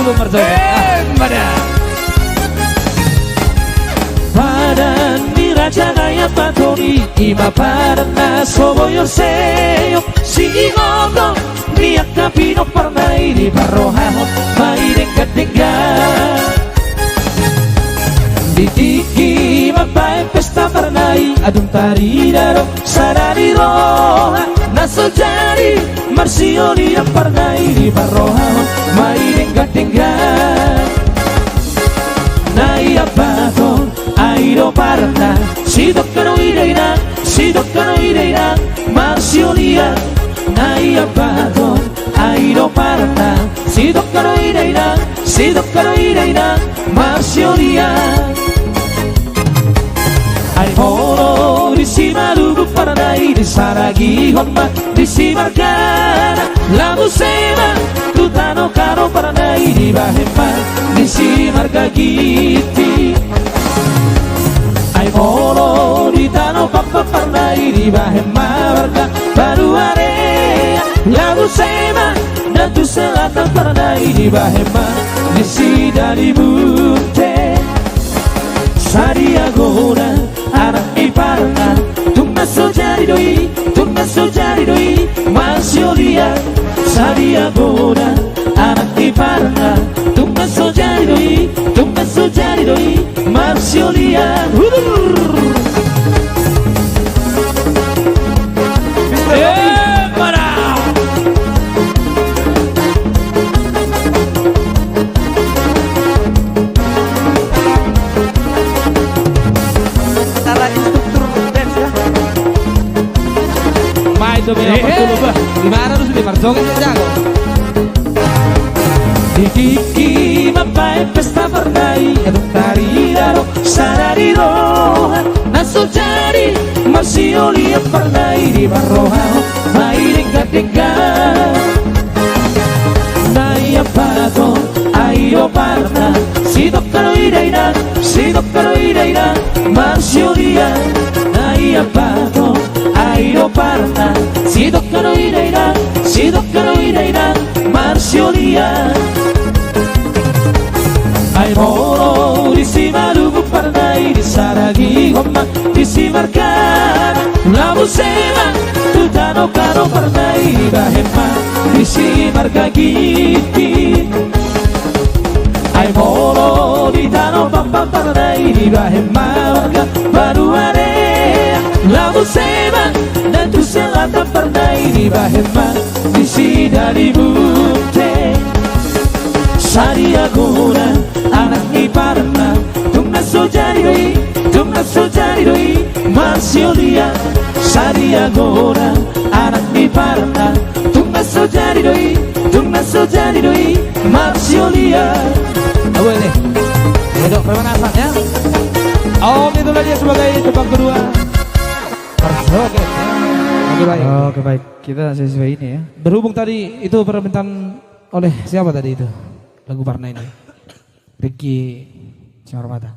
dulu mereka. Padan ni raja gaya patoni ima padan na soboyo seyo singogo niak kapino parnai di barohaho maireng katinggal ditiki mapai pesta parnai adung tari daro sarari roha naso jari marsioli yang parnai di barohaho maireng katinggal nai apaton airo parna si toccano ireina marsiolia nai apaton airo parna si toccano ireina marsiolia ai moro di simalugu paranai di saragi homma di simargana la musema tutano caro paranai di bahema di simarga giti ai moro di tano papa paranai di bahema warga baru area la musema dan tu selatan paranai di bahema di sidari bunte sari agora anak iparna tunga sojari doi masiolia sari agora anak iparna tunga sojari doi masiolia Gimana lu sudah marjoget jago Dikiki mapai pesta pernai aduk tari daro sarari roha naso jari marsioli pernai di baroha mairing katika nai apato ayo parna si toccano ireina marsiolia nai apato ayo parna si toccano ireina marsiolia ai moro di simalugu parnai di saragi homma di simargana la musema tutano caro parnai di bahema di simarga giti ai moro di tano papa parnai di bahema warga baru area la musema dan tu selatan parnai di bahema di sidari bunte sari agora anak iparna tunga sojari doi marsiolia sari agora anak iparna tunga sojari doi marsiolia boleh hidup pemanasan ya om itu dia sebagai tebak kedua oke oke baik kita sesuai ini ya berhubung tadi itu permintaan oleh siapa tadi itu lagu Parna ini Ricky Cimarmata.